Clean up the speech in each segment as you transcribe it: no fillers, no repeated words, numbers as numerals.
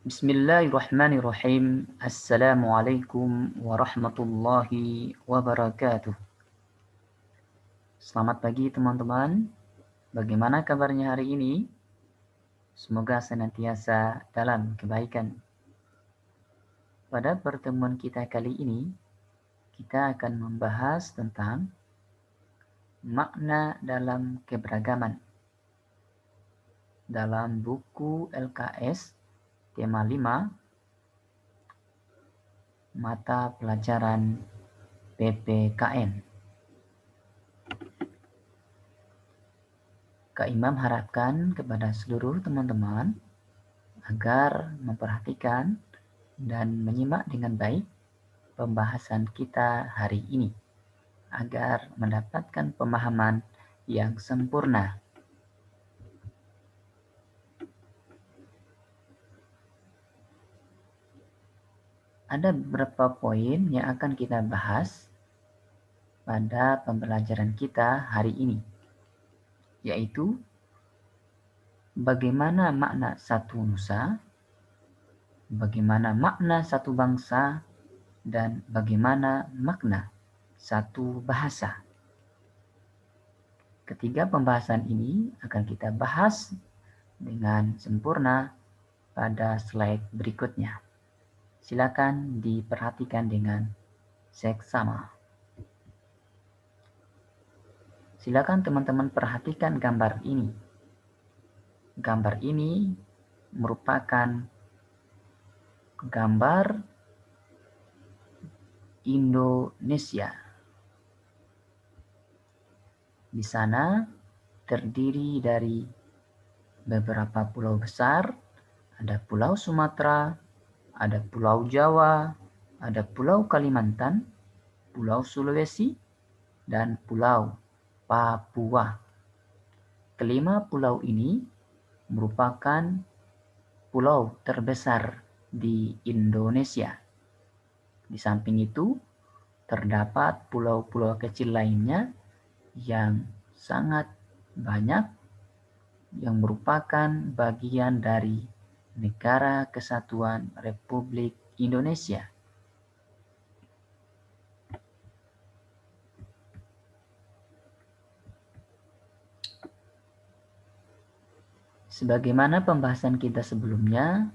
Bismillahirrahmanirrahim. Assalamualaikum warahmatullahi wabarakatuh. Selamat pagi teman-teman. Bagaimana kabarnya hari ini? Semoga senantiasa dalam kebaikan. Pada pertemuan kita kali ini, kita akan membahas tentang makna dalam keberagaman. Dalam buku LKS tema 5 mata pelajaran PPKN. Kak Imam harapkan kepada seluruh teman-teman agar memperhatikan dan menyimak dengan baik pembahasan kita hari ini agar mendapatkan pemahaman yang sempurna. Ada beberapa poin yang akan kita bahas pada pembelajaran kita hari ini, yaitu bagaimana makna satu nusa, bagaimana makna satu bangsa, dan bagaimana makna satu bahasa. Ketiga pembahasan ini akan kita bahas dengan sempurna pada slide berikutnya. Silakan diperhatikan dengan seksama. Silakan teman-teman perhatikan gambar ini. Gambar ini merupakan gambar Indonesia. Di sana terdiri dari beberapa pulau besar, ada Pulau Sumatera, ada Pulau Jawa, ada Pulau Kalimantan, Pulau Sulawesi, dan Pulau Papua. Kelima pulau ini merupakan pulau terbesar di Indonesia. Di samping itu, terdapat pulau-pulau kecil lainnya yang sangat banyak yang merupakan bagian dari Negara Kesatuan Republik Indonesia. Sebagaimana pembahasan kita sebelumnya,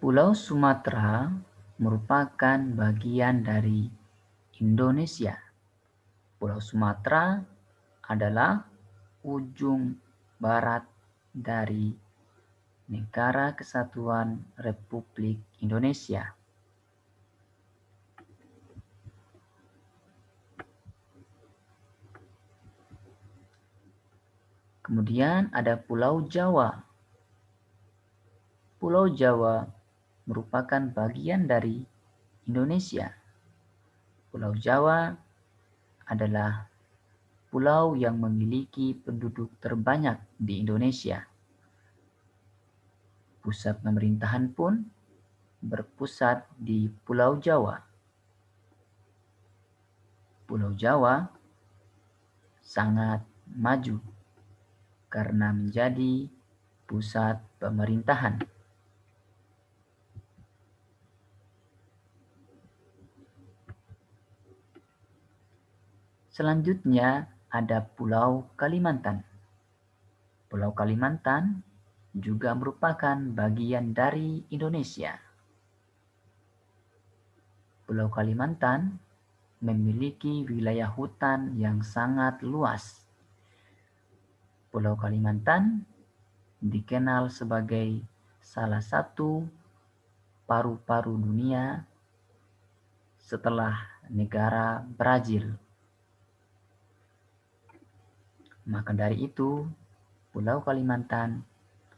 Pulau Sumatera merupakan bagian dari Indonesia. Pulau Sumatera adalah ujung barat dari Negara Kesatuan Republik Indonesia. Kemudian ada Pulau Jawa. Pulau Jawa merupakan bagian dari Indonesia. Pulau Jawa adalah pulau yang memiliki penduduk terbanyak di Indonesia. Pusat pemerintahan pun berpusat di Pulau Jawa. Pulau Jawa sangat maju karena menjadi pusat pemerintahan. Selanjutnya ada Pulau Kalimantan. Pulau Kalimantan juga merupakan bagian dari Indonesia. Pulau Kalimantan memiliki wilayah hutan yang sangat luas. Pulau Kalimantan dikenal sebagai salah satu paru-paru dunia setelah negara Brazil. Maka dari itu, Pulau Kalimantan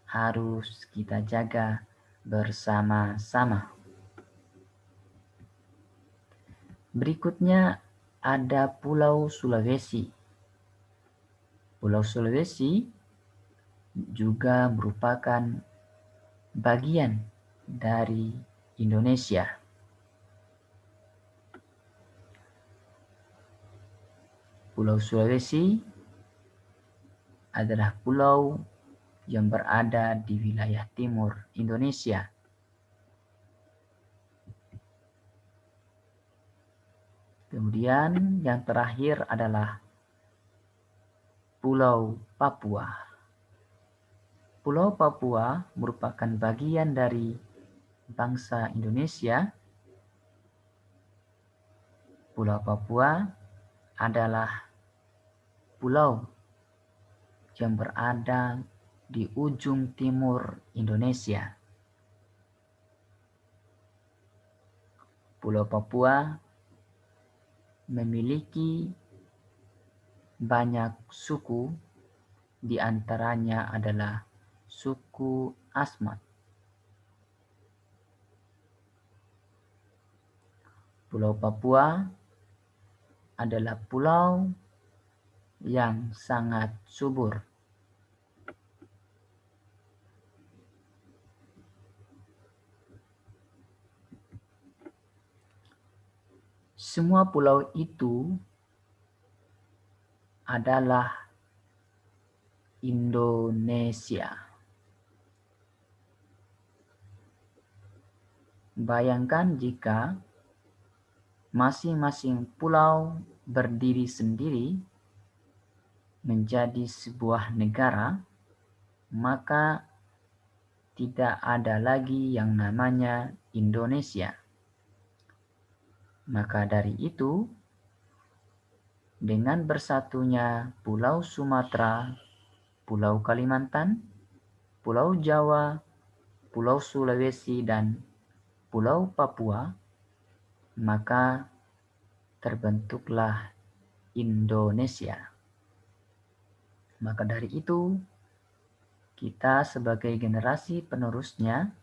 harus kita jaga bersama-sama. Berikutnya ada Pulau Sulawesi. Pulau Sulawesi juga merupakan bagian dari Indonesia. Pulau Sulawesi adalah pulau yang berada di wilayah timur Indonesia. Kemudian yang terakhir adalah Pulau Papua. Pulau Papua merupakan bagian dari bangsa Indonesia. Pulau Papua adalah pulau yang berada di ujung timur Indonesia. Pulau Papua memiliki banyak suku, di antaranya adalah suku Asmat. Pulau Papua adalah pulau yang sangat subur. Semua pulau itu adalah Indonesia. Bayangkan jika masing-masing pulau berdiri sendiri menjadi sebuah negara, maka tidak ada lagi yang namanya Indonesia. Maka dari itu, dengan bersatunya Pulau Sumatera, Pulau Kalimantan, Pulau Jawa, Pulau Sulawesi, dan Pulau Papua, maka terbentuklah Indonesia. Maka dari itu, kita sebagai generasi penerusnya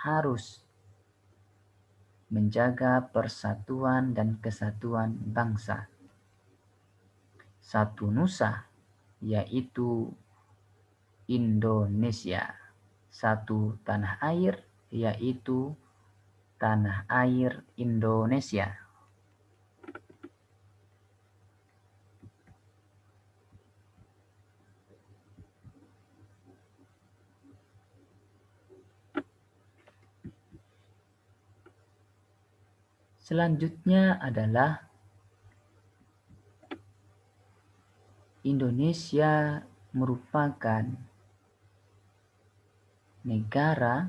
harus menjaga persatuan dan kesatuan bangsa. Satu nusa, yaitu Indonesia. Satu tanah air, yaitu tanah air Indonesia. Selanjutnya adalah Indonesia merupakan negara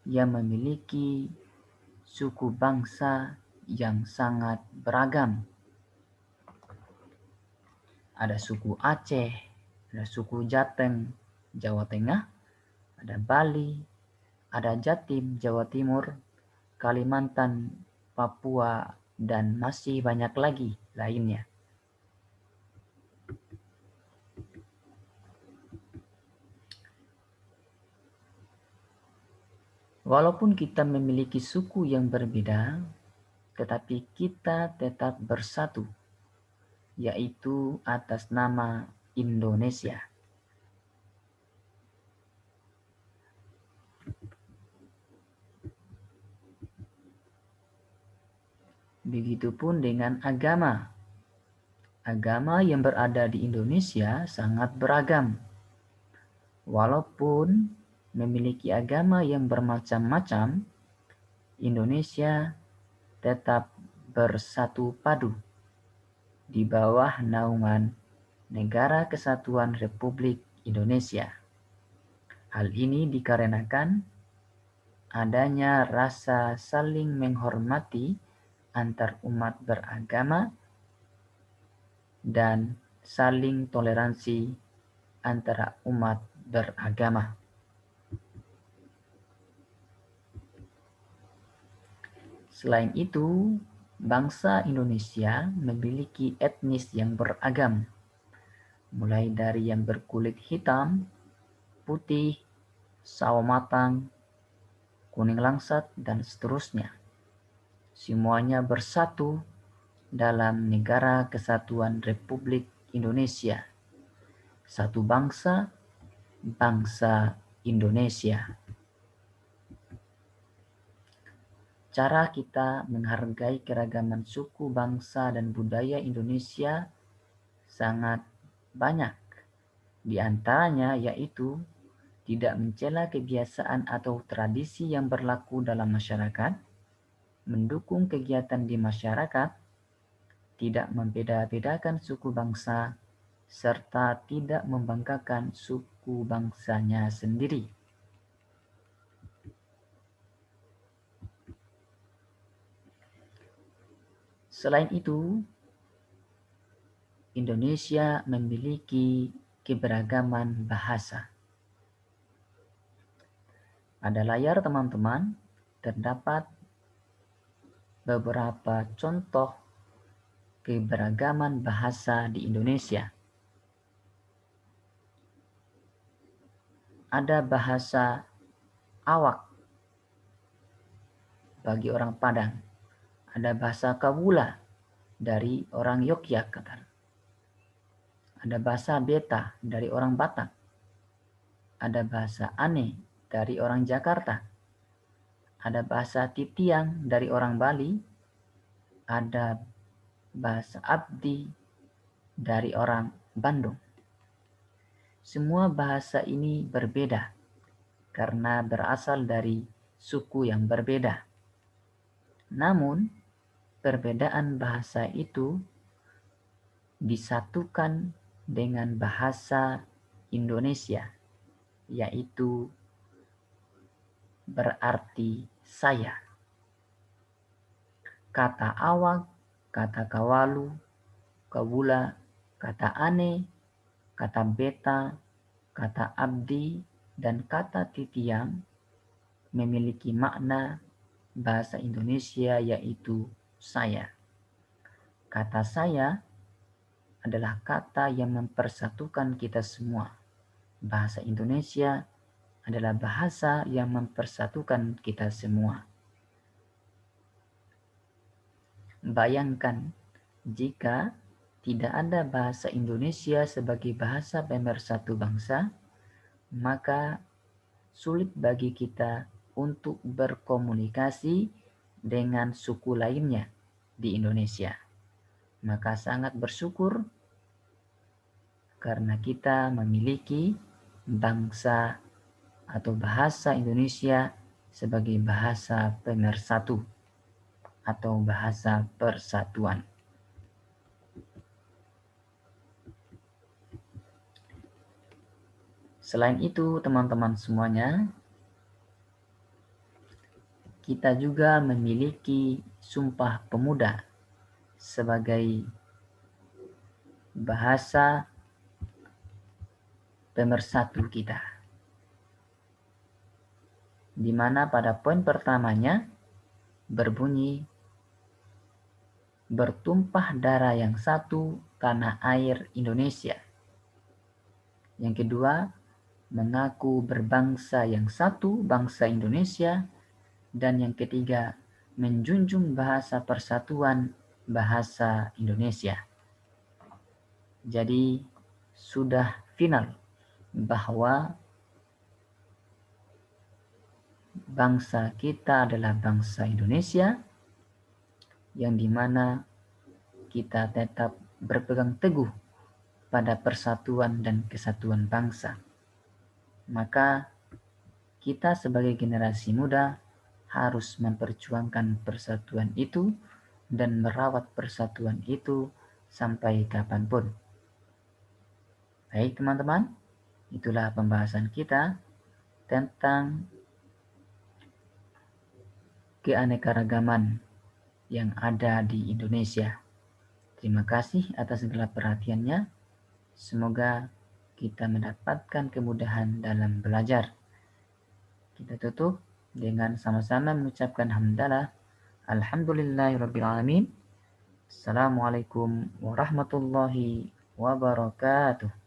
yang memiliki suku bangsa yang sangat beragam. Ada suku Aceh, ada suku Jateng, Jawa Tengah, ada Bali, ada Jatim, Jawa Timur, Kalimantan, Papua, dan masih banyak lagi lainnya. Walaupun kita memiliki suku yang berbeda, tetapi kita tetap bersatu, yaitu atas nama Indonesia. Begitupun dengan agama. Agama yang berada di Indonesia sangat beragam. Walaupun memiliki agama yang bermacam-macam, Indonesia tetap bersatu padu di bawah naungan Negara Kesatuan Republik Indonesia. Hal ini dikarenakan adanya rasa saling menghormati antar umat beragama dan saling toleransi antara umat beragama. Selain itu, bangsa Indonesia memiliki etnis yang beragam, mulai dari yang berkulit hitam, putih, sawo matang, kuning langsat, dan seterusnya. Semuanya bersatu dalam Negara Kesatuan Republik Indonesia. Satu bangsa, bangsa Indonesia. Cara kita menghargai keragaman suku, bangsa, dan budaya Indonesia sangat banyak. Di antaranya yaitu tidak mencela kebiasaan atau tradisi yang berlaku dalam masyarakat, mendukung kegiatan di masyarakat, tidak membeda-bedakan suku bangsa, serta tidak membanggakan suku bangsanya sendiri. Selain itu, Indonesia memiliki keberagaman bahasa. Pada layar teman-teman terdapat beberapa contoh keberagaman bahasa di Indonesia. Ada bahasa awak bagi orang Padang. Ada bahasa Kawula dari orang Yogyakarta. Ada bahasa Beta dari orang Batak. Ada bahasa Ane dari orang Jakarta. Ada bahasa Titiang dari orang Bali. Ada bahasa Abdi dari orang Bandung. Semua bahasa ini berbeda karena berasal dari suku yang berbeda. Namun, perbedaan bahasa itu disatukan dengan bahasa Indonesia, yaitu berarti saya. Kata awak, kata kawalu, kawula, kata ane, kata beta, kata abdi, dan kata titiang memiliki makna bahasa Indonesia yaitu saya. Kata saya adalah kata yang mempersatukan kita semua. Bahasa Indonesia adalah bahasa yang mempersatukan kita semua. Bayangkan jika tidak ada bahasa Indonesia sebagai bahasa pemersatu bangsa, maka sulit bagi kita untuk berkomunikasi dengan suku lainnya di Indonesia. Maka sangat bersyukur karena kita memiliki bangsa atau bahasa Indonesia sebagai bahasa pemersatu atau bahasa persatuan. Selain itu, teman-teman semuanya, kita juga memiliki Sumpah Pemuda sebagai bahasa pemersatu kita. Di mana pada poin pertamanya berbunyi, bertumpah darah yang satu, tanah air Indonesia. Yang kedua, mengaku berbangsa yang satu, bangsa Indonesia. Dan yang ketiga, menjunjung bahasa persatuan, bahasa Indonesia. Jadi, sudah final bahwa bangsa kita adalah bangsa Indonesia, yang dimana kita tetap berpegang teguh pada persatuan dan kesatuan bangsa. Maka kita sebagai generasi muda harus memperjuangkan persatuan itu dan merawat persatuan itu sampai kapanpun. Baik teman-teman, itulah pembahasan kita tentang keanekaragaman yang ada di Indonesia. Terima kasih atas segala perhatiannya. Semoga kita mendapatkan kemudahan dalam belajar. Kita tutup dengan sama-sama mengucapkan hamdalah. Alhamdulillahirrabbilalamin. Assalamualaikum warahmatullahi wabarakatuh.